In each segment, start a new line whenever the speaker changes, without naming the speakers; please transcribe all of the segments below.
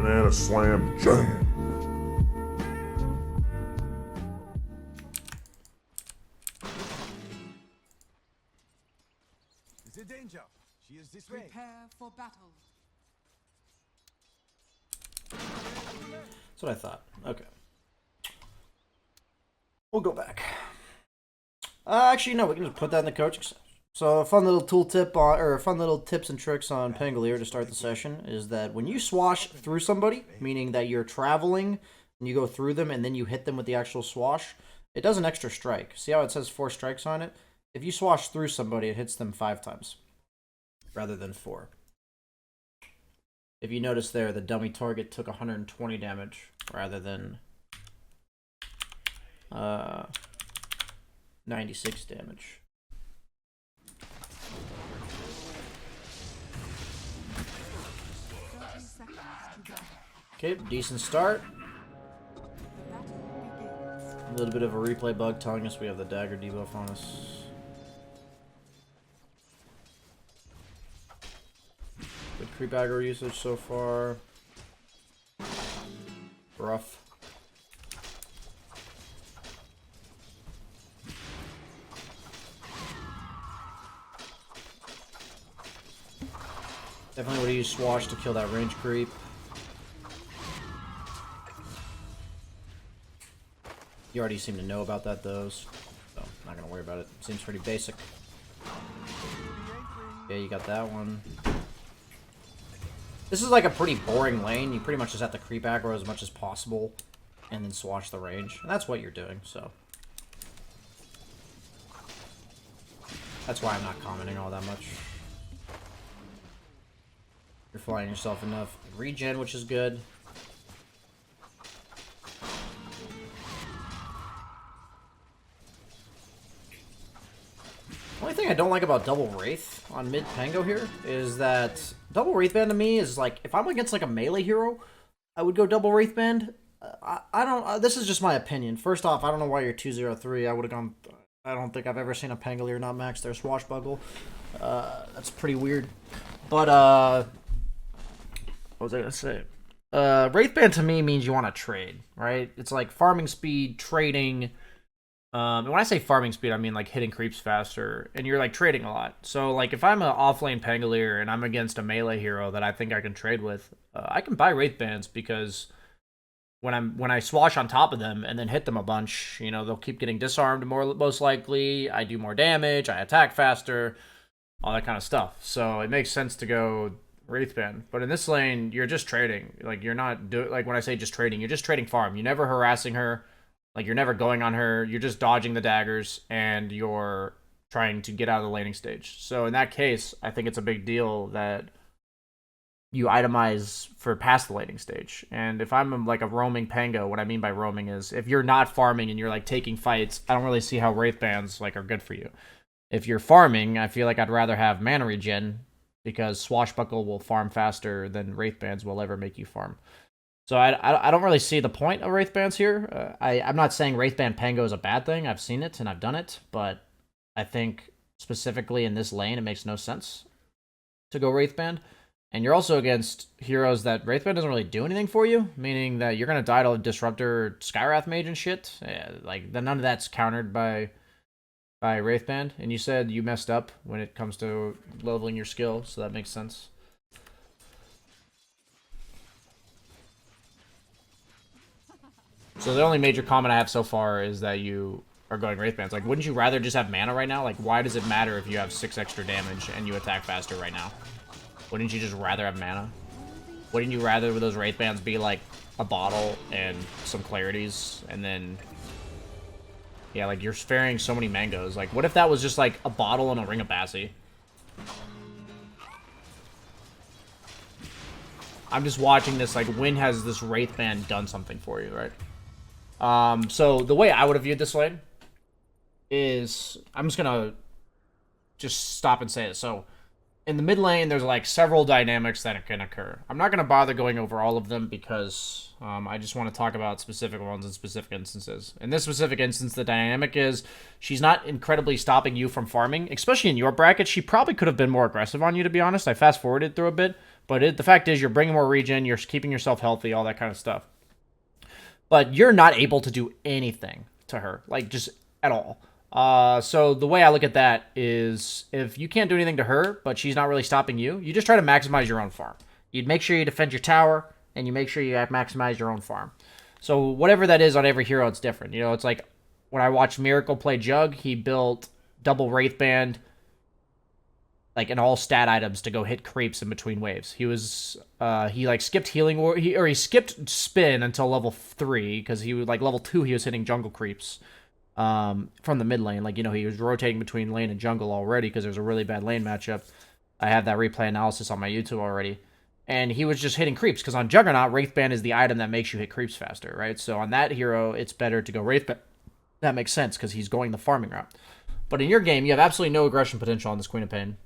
Banana Slam Jam.
Is there danger? She is this way.
Prepare for battle.
That's what I thought. Okay. We'll go back. Actually, no, we can just put that in the coaching section. So a fun little tooltip or fun little tips and tricks on Pangolier to start the session is that when you swash through somebody, meaning that you're traveling and you go through them and then you hit them with the actual swash, it does an extra strike. See how it says 4 strikes on it? If you swash through somebody, it hits them 5 times rather than 4. If you notice there, the dummy target took 120 damage rather than 96 damage. Okay, decent start. A little bit of a replay bug telling us we have the dagger debuff on us. Good creep aggro usage so far. Rough. Definitely would have used Swash to kill that range creep. You already seem to know about that, though, so not gonna worry about it. Seems pretty basic. Yeah, you got that one. This is like a pretty boring lane. You pretty much just have to creep aggro as much as possible and then Swash the range. And that's what you're doing, so. That's why I'm not commenting all that much. You're flying yourself enough regen, which is good. The only thing I don't like about double Wraith on mid Pango here is that double Wraith Band to me is like, if I'm against like a melee hero, I would go double Wraith Band. I don't, this is just my opinion. First off, I don't know why you're 203. I would have gone, I don't think I've ever seen a Pangolier not max their Swashbuckle. That's pretty weird. But, what was I gonna say? Wraith Band to me means you want to trade, right? It's like farming speed, trading. And when I say farming speed, I mean like hitting creeps faster, and you're like trading a lot. So like if I'm an offlane Pangolier and I'm against a melee hero that I think I can trade with, I can buy Wraith Bands because when I swash on top of them and then hit them a bunch, you know, they'll keep getting disarmed most likely. I do more damage, I attack faster, all that kind of stuff. So it makes sense to go Wraith Band. But in this lane, you're just trading. Like you're not like when I say just trading, you're just trading farm. You're never harassing her. Like, you're never going on her, you're just dodging the daggers, and you're trying to get out of the laning stage. So in that case, I think it's a big deal that you itemize for past the laning stage. And if I'm like a roaming Pango, what I mean by roaming is if you're not farming and you're like taking fights, I don't really see how Wraith Bands like are good for you. If you're farming, I feel like I'd rather have mana regen because Swashbuckle will farm faster than Wraith Bands will ever make you farm. So I don't really see the point of Wraith Bands here. I'm not saying Wraith Band Pango is a bad thing. I've seen it and I've done it, but I think specifically in this lane, it makes no sense to go Wraith Band. And you're also against heroes that Wraith Band doesn't really do anything for you, meaning that you're going to die to Disruptor, Skywrath Mage and shit. Yeah, like, none of that's countered by Wraith Band. And you said you messed up when it comes to leveling your skill, so that makes sense. So the only major comment I have so far is that you are going Wraith Bands. Like, wouldn't you rather just have mana right now? Like, why does it matter if you have 6 extra damage and you attack faster right now? Wouldn't you just rather have mana? Wouldn't you rather with those Wraith Bands be like a bottle and some clarities and then... Yeah, like, you're sparing so many mangoes. Like, what if that was just like a bottle and a Ring of Bassi? I'm just watching this, like, when has this Wraith Band done something for you, right? So the way I would have viewed this lane is, I'm just gonna just stop and say it. So in the mid lane, there's like several dynamics that can occur. I'm not gonna bother going over all of them because I just want to talk about specific ones in specific instances. In this specific instance, the dynamic is she's not incredibly stopping you from farming, especially in your bracket. She probably could have been more aggressive on you, to be honest. I fast forwarded through a bit, But the fact is, you're bringing more regen, you're keeping yourself healthy, all that kind of stuff. But you're not able to do anything to her, like, just at all. So the way I look at that is, if you can't do anything to her, but she's not really stopping you, you just try to maximize your own farm. You'd make sure you defend your tower, and you make sure you maximize your own farm. So whatever that is on every hero, it's different. You know, it's like when I watched Miracle play Jug, he built double Wraithband, like, in all stat items to go hit creeps in between waves. He was, he like skipped healing, or he skipped spin until level 3, because he was like level 2, he was hitting jungle creeps from the mid lane. Like, you know, he was rotating between lane and jungle already because there's a really bad lane matchup. I have that replay analysis on my YouTube already. And he was just hitting creeps, because on Juggernaut, Wraithband is the item that makes you hit creeps faster, right? So on that hero, it's better to go Wraithband. That makes sense, because he's going the farming route. But in your game, you have absolutely no aggression potential on this Queen of Pain.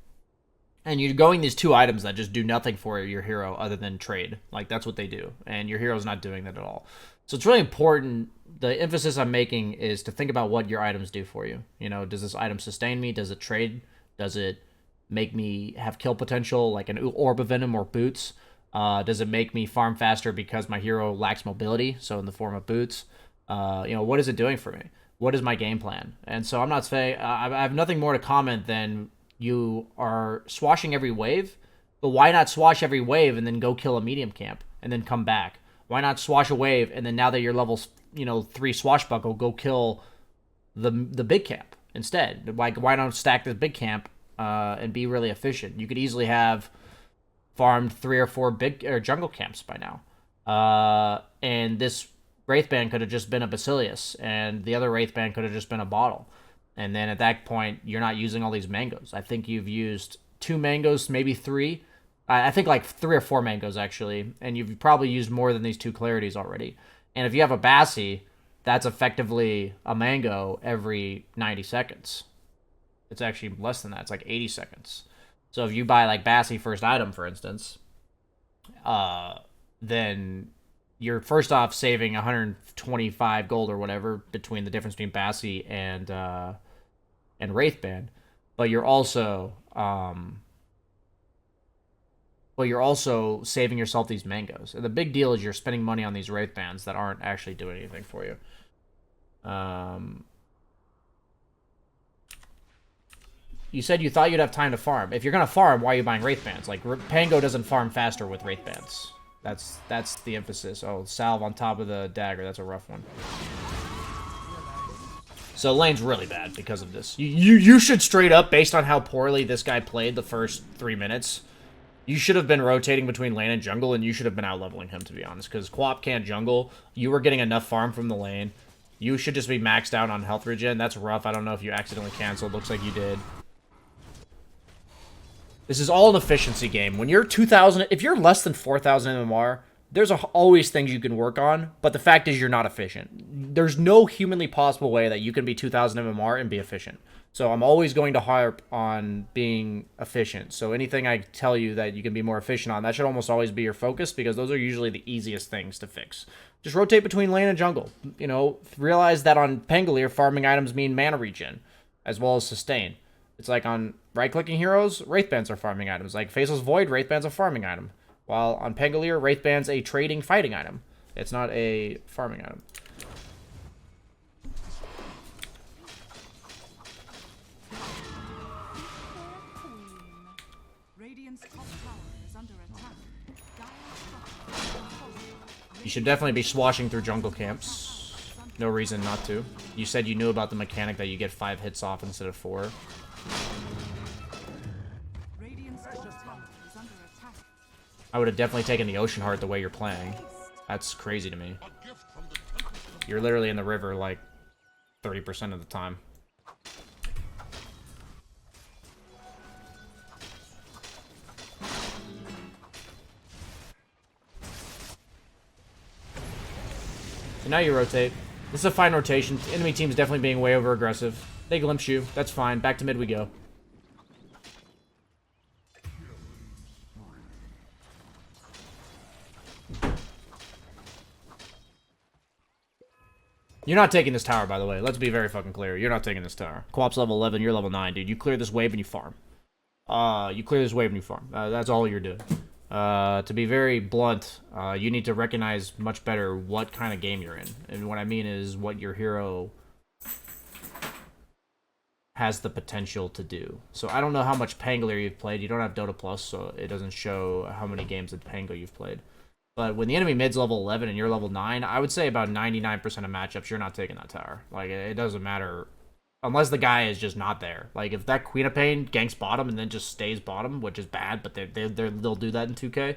And you're going these two items that just do nothing for your hero other than trade. Like, that's what they do. And your hero's not doing that at all. So it's really important. The emphasis I'm making is to think about what your items do for you. You know, does this item sustain me? Does it trade? Does it make me have kill potential, like an Orb of Venom or boots? Does it make me farm faster because my hero lacks mobility, so in the form of boots? You know, what is it doing for me? What is my game plan? And so I'm not saying, I have nothing more to comment than you are swashing every wave, but why not swash every wave and then go kill a medium camp and then come back? Why not swash a wave and then, now that you're level, 3 swashbuckle, go kill the big camp instead? Like, why not stack this big camp and be really efficient? You could easily have farmed 3 or 4 big or jungle camps by now. And this Wraithband could have just been a Basilius, and the other Wraithband could have just been a bottle. And then at that point, you're not using all these mangoes. I think you've used 2 mangoes, maybe 3. I think like 3 or 4 mangoes, actually. And you've probably used more than these 2 clarities already. And if you have a Bassi, that's effectively a mango every 90 seconds. It's actually less than that. It's like 80 seconds. So if you buy like Bassi first item, for instance, then you're first off saving 125 gold or whatever between the difference between Bassi and Wraithband, but you're also saving yourself these mangoes. And the big deal is you're spending money on these Wraithbands that aren't actually doing anything for you. You said you thought you'd have time to farm. If you're gonna farm, why are you buying Wraithbands? Like, Pango doesn't farm faster with Wraithbands. That's the emphasis. Oh, salve on top of the dagger. That's a rough one. So lane's really bad because of this. You should straight up, based on how poorly this guy played the first 3 minutes, you should have been rotating between lane and jungle, and you should have been out-leveling him, to be honest, because Quap can't jungle. You were getting enough farm from the lane. You should just be maxed out on health regen. That's rough. I don't know if you accidentally canceled. Looks like you did. This is all an efficiency game. When you're 2,000, if you're less than 4,000 MMR, there's always things you can work on, but the fact is you're not efficient. There's no humanly possible way that you can be 2,000 MMR and be efficient. So I'm always going to harp on being efficient. So anything I tell you that you can be more efficient on, that should almost always be your focus, because those are usually the easiest things to fix. Just rotate between lane and jungle. You know, realize that on Pangolier, farming items mean mana regen, as well as sustain. It's like on right-clicking heroes, Wraithbands are farming items. Like Faceless Void, Wraithband's a farming item. While on Pangolier, Wraithband's a trading fighting item. It's not a farming item. You should definitely be swashing through jungle camps. No reason not to. You said you knew about the mechanic that you get 5 hits off instead of 4. I would have definitely taken the Ocean Heart the way you're playing. That's crazy to me. You're literally in the river like 30% of the time. So now you rotate. This is a fine rotation. The enemy team's definitely being way over aggressive. They glimpse you. That's fine. Back to mid we go. You're not taking this tower, by the way. Let's be very fucking clear. You're not taking this tower. Co-op's level 11, you're level 9, dude. You clear this wave and you farm. You clear this wave and you farm. That's all you're doing. To be very blunt, you need to recognize much better what kind of game you're in. And what I mean is what your hero has the potential to do. So I don't know how much Pango you've played. You don't have Dota Plus, so it doesn't show how many games of Pango you've played. But when the enemy mid's level 11 and you're level 9, I would say about 99% of matchups, you're not taking that tower. Like, it doesn't matter. Unless the guy is just not there. Like, if that Queen of Pain ganks bottom and then just stays bottom, which is bad, but they'll do that in 2K.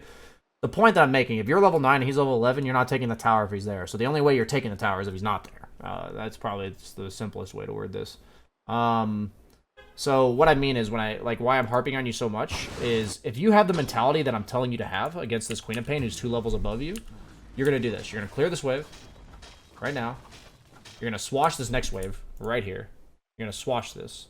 The point that I'm making, if you're level 9 and he's level 11, you're not taking the tower if he's there. So the only way you're taking the tower is if he's not there. That's probably the simplest way to word this. So what I mean is why I'm harping on you so much is if you have the mentality that I'm telling you to have against this Queen of Pain who's 2 levels above you, you're going to do this. You're going to clear this wave right now. You're going to swash this next wave right here. You're going to swash this.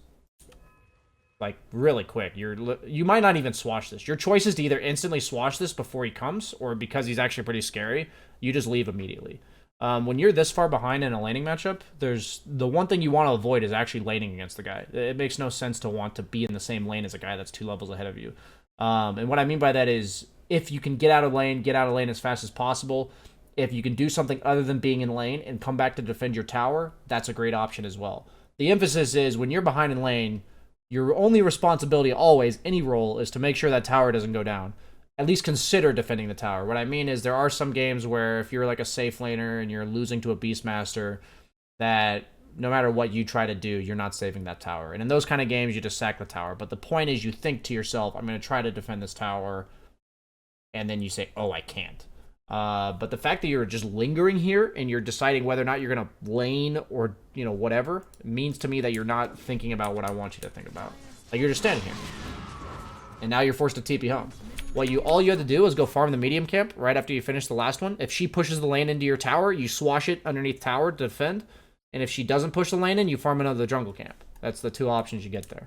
Like, really quick. You might not even swash this. Your choice is to either instantly swash this before he comes, or because he's actually pretty scary, you just leave immediately. When you're this far behind in a laning matchup, the one thing you want to avoid is actually laning against the guy. It makes no sense to want to be in the same lane as a guy that's 2 levels ahead of you. And what I mean by that is, if you can get out of lane as fast as possible. If you can do something other than being in lane and come back to defend your tower, that's a great option as well. The emphasis is when you're behind in lane, your only responsibility always, any role, is to make sure that tower doesn't go down. At least consider defending the tower. What I mean is there are some games where if you're like a safe laner and you're losing to a Beastmaster, that no matter what you try to do, you're not saving that tower. And in those kind of games, you just sack the tower. But the point is you think to yourself, I'm going to try to defend this tower, and then you say, oh, I can't. But the fact that you're just lingering here and you're deciding whether or not you're going to lane or, whatever, means to me that you're not thinking about what I want you to think about. Like, you're just standing here. And now you're forced to TP home. All you have to do is go farm the medium camp right after you finish the last one. If she pushes the lane into your tower, you swash it underneath tower to defend. And if she doesn't push the lane in, you farm another jungle camp. That's the 2 options you get there.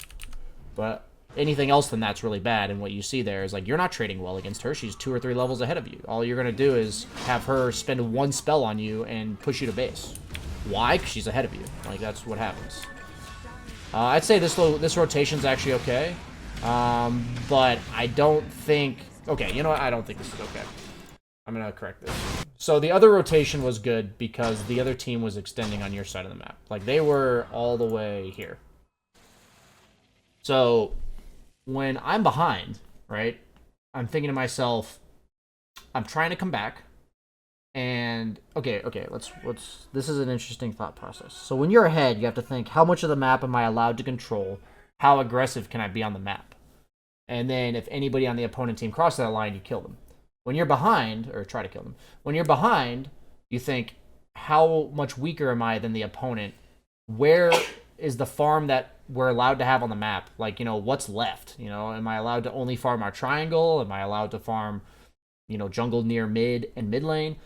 But anything else than that's really bad, and what you see there is, like, you're not trading well against her. She's 2 or 3 levels ahead of you. All you're going to do is have her spend 1 spell on you and push you to base. Why? Because she's ahead of you. Like, that's what happens. I'd say this rotation's actually okay. But I don't think... Okay, you know what? I don't think this is okay. I'm going to correct this. So the other rotation was good because the other team was extending on your side of the map. Like, they were all the way here. So when I'm behind, right, I'm thinking to myself, I'm trying to come back. And, okay, let's this is an interesting thought process. So when you're ahead, you have to think, how much of the map am I allowed to control? How aggressive can I be on the map? And then if anybody on the opponent team crosses that line, you kill them. When you're behind, or try to kill them. When you're behind, you think, how much weaker am I than the opponent? Where is the farm that we're allowed to have on the map? Like, what's left? Am I allowed to only farm our triangle? Am I allowed to farm, jungle near mid and mid lane?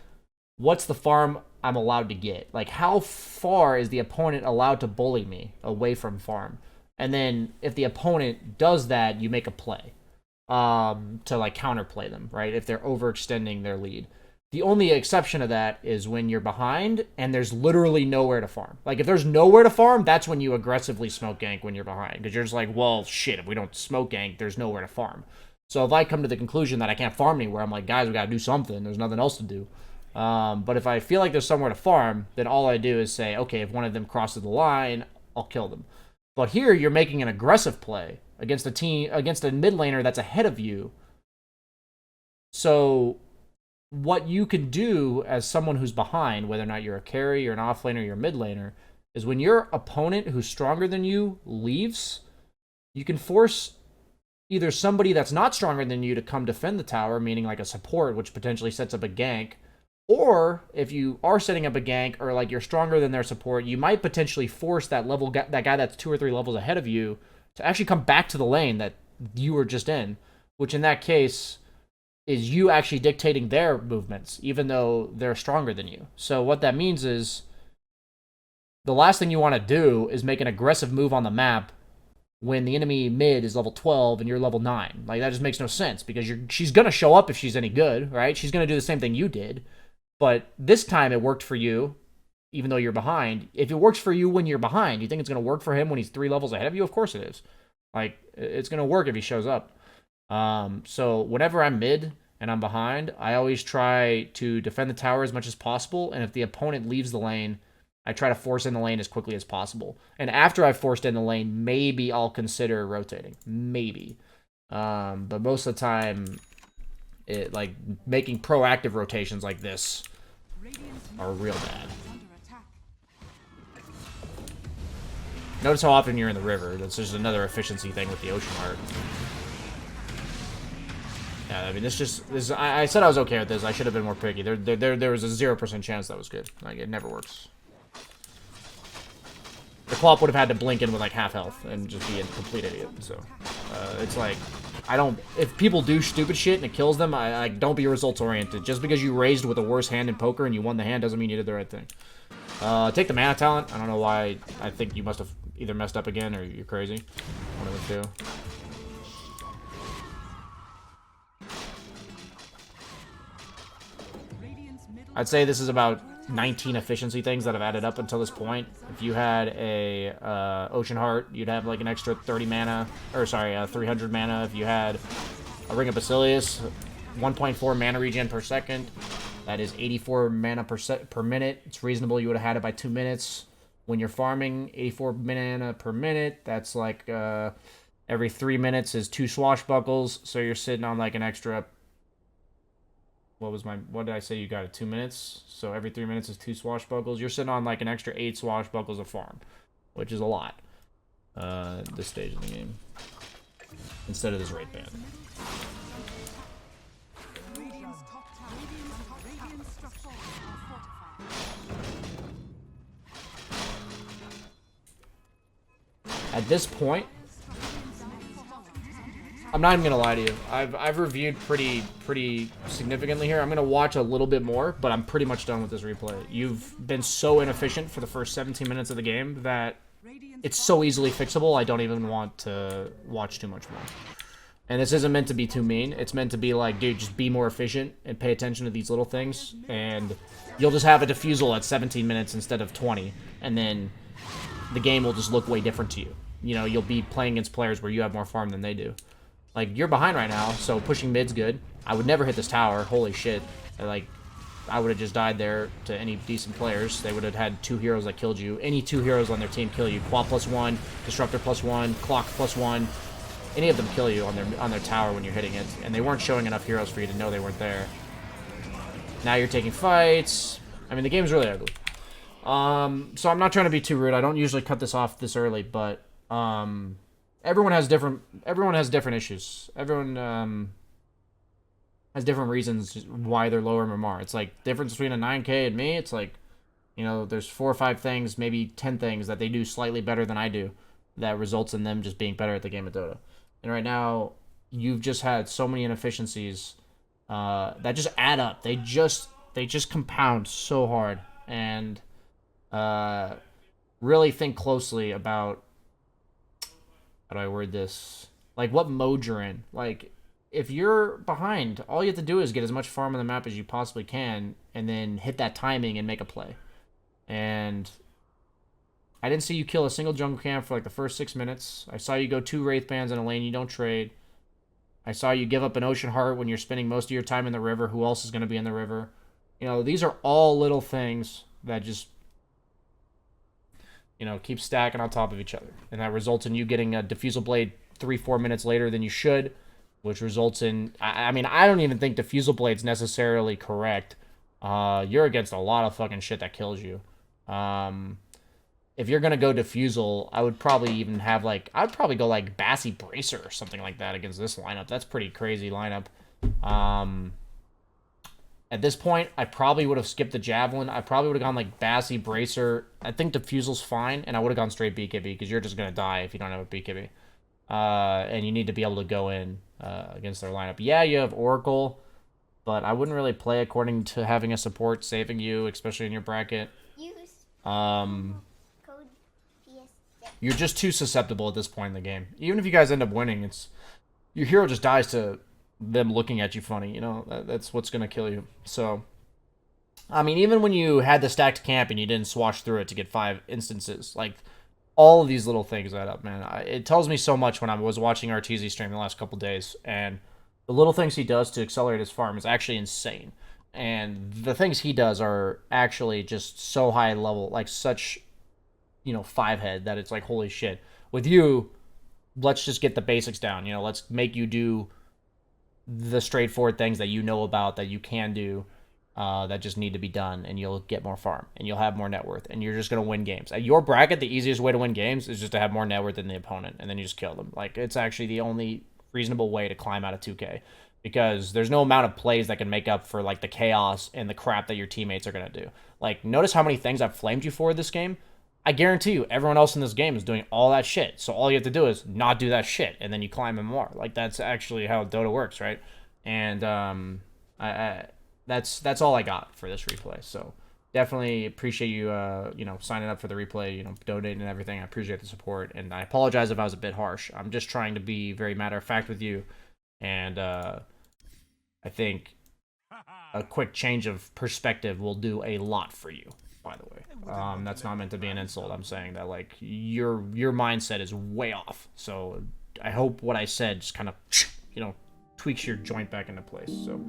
What's the farm I'm allowed to get? Like, how far is the opponent allowed to bully me away from farm? And then if the opponent does that, you make a play to, like, counterplay them, right? If they're overextending their lead. The only exception to that is when you're behind and there's literally nowhere to farm. Like, if there's nowhere to farm, that's when you aggressively smoke gank when you're behind. Because you're just like, well, shit, if we don't smoke gank, there's nowhere to farm. So if I come to the conclusion that I can't farm anywhere, I'm like, guys, we got to do something. There's nothing else to do. But if I feel like there's somewhere to farm, then all I do is say, okay, if one of them crosses the line, I'll kill them. But here you're making an aggressive play against a mid laner that's ahead of you. So what you can do as someone who's behind, whether or not you're a carry, you're an offlaner, you're a mid laner, is when your opponent who's stronger than you leaves, you can force either somebody that's not stronger than you to come defend the tower, meaning like a support, which potentially sets up a gank. Or if you are setting up a gank, or like you're stronger than their support, you might potentially force that guy that's 2 or 3 levels ahead of you to actually come back to the lane that you were just in, which in that case is you actually dictating their movements, even though they're stronger than you. So what that means is the last thing you want to do is make an aggressive move on the map when the enemy mid is level 12 and you're level 9. Like, that just makes no sense, because she's going to show up if she's any good, right? She's going to do the same thing you did. But this time it worked for you, even though you're behind. If it works for you when you're behind, you think it's going to work for him when he's 3 levels ahead of you? Of course it is. Like, it's going to work if he shows up. So whenever I'm mid and I'm behind, I always try to defend the tower as much as possible. And if the opponent leaves the lane, I try to force in the lane as quickly as possible. And after I've forced in the lane, maybe I'll consider rotating. Maybe. But most of the time, like making proactive rotations like this are real bad. Notice how often you're in the river. That's just another efficiency thing with the Ocean Heart. Yeah, I mean, I said I was okay with this. I should have been more picky. There was a 0% chance that was good. Like, it never works. The Clop would have had to blink in with, like, half health and just be a complete idiot. So, it's like, if people do stupid shit and it kills them, I don't be results-oriented. Just because you raised with a worse hand in poker and you won the hand doesn't mean you did the right thing. Take the mana talent. I don't know why. I think you must have either messed up again or you're crazy. One of the two. I'd say this is about 19 efficiency things that have added up until this point. If you had a Ocean Heart, you'd have like an extra 30 mana, or sorry, 300 mana. If you had a Ring of Basilius, 1.4 mana regen per second. That is 84 mana per minute. It's reasonable. You would have had it by 2 minutes. When you're farming, 84 mana per minute. That's like every 3 minutes is 2 swashbuckles. So you're sitting on like an extra. What did I say you got at 2 minutes? So every 3 minutes is 2 swashbuckles. You're sitting on like an extra 8 swashbuckles of farm, which is a lot this stage of the game. Instead of this Wraith Band. At this point, I'm not even gonna lie to you. I've reviewed pretty significantly here. I'm gonna watch a little bit more, but I'm pretty much done with this replay. You've been so inefficient for the first 17 minutes of the game that it's so easily fixable. I don't even want to watch too much more. And this isn't meant to be too mean. It's meant to be like, dude, just be more efficient and pay attention to these little things, and you'll just have a defusal at 17 minutes instead of 20, and then the game will just look way different to you. You know, you'll be playing against players where you have more farm than they do. Like, you're behind right now, so pushing mid's good. I would never hit this tower. Holy shit. Like, I would have just died there to any decent players. They would have had 2 heroes that killed you. Any 2 heroes on their team kill you. Quap +1, Disruptor +1, Clock +1. Any of them kill you on their tower when you're hitting it. And they weren't showing enough heroes for you to know they weren't there. Now you're taking fights. I mean, the game's really ugly. So I'm not trying to be too rude. I don't usually cut this off this early, but everyone has different issues. Everyone has different reasons why they're lower MMR. It's like difference between a 9K and me. It's like, you know, there's 4 or 5 things, maybe 10 things that they do slightly better than I do that results in them just being better at the game of Dota. And right now, you've just had so many inefficiencies that just add up. They just compound so hard. And really think closely about, how do I word this? Like, what mode you're in. Like, if you're behind, all you have to do is get as much farm on the map as you possibly can, and then hit that timing and make a play. And I didn't see you kill a single jungle camp for like the first 6 minutes. I saw you go 2 Wraith Bands in a lane you don't trade. I saw you give up an Ocean Heart when you're spending most of your time in the river. Who else is going to be in the river? You know, these are all little things that just, you know, keep stacking on top of each other. And that results in you getting a Diffusal Blade 3-4 minutes later than you should, which results in, I mean, I don't even think Diffusal Blade's necessarily correct. You're against a lot of fucking shit that kills you. If you're going to go Diffusal, I would probably even have, like, I'd probably go, like, Bassy Bracer or something like that against this lineup. That's pretty crazy lineup. At this point, I probably would have skipped the Javelin. I probably would have gone, like, Bassy Bracer. I think Diffusal's fine, and I would have gone straight BKB, because you're just going to die if you don't have a BKB. And you need to be able to go in against their lineup. Yeah, you have Oracle, but I wouldn't really play according to having a support saving you, especially in your bracket. You're just too susceptible at this point in the game. Even if you guys end up winning, it's your hero just dies to them looking at you funny. You know, that's what's going to kill you. So, I mean, even when you had the stacked camp and you didn't swash through it to get 5 instances, like, all of these little things add up, man. It tells me so much when I was watching RTZ stream the last couple days, and The little things he does to accelerate his farm is actually insane. And the things he does are actually just so high level, like such, 5 head that it's like, holy shit. With you, let's just get the basics down. Let's make you do the straightforward things that you know about, that you can do, that just need to be done, and you'll get more farm, and you'll have more net worth, and you're just going to win games. At your bracket, the easiest way to win games is just to have more net worth than the opponent, and then you just kill them. Like, it's actually the only reasonable way to climb out of 2K, because there's no amount of plays that can make up for, like, the chaos and the crap that your teammates are going to do. Like, notice how many things I've flamed you for this game? I guarantee you, everyone else in this game is doing all that shit. So all you have to do is not do that shit, and then you climb them more. Like, that's actually how Dota works, right? And that's all I got for this replay. So definitely appreciate you, signing up for the replay, donating and everything. I appreciate the support, and I apologize if I was a bit harsh. I'm just trying to be very matter of fact with you, and I think a quick change of perspective will do a lot for you. By the way, that's not meant to be an insult. I'm saying that, like, your mindset is way off. So I hope what I said just kind of, tweaks your joint back into place. So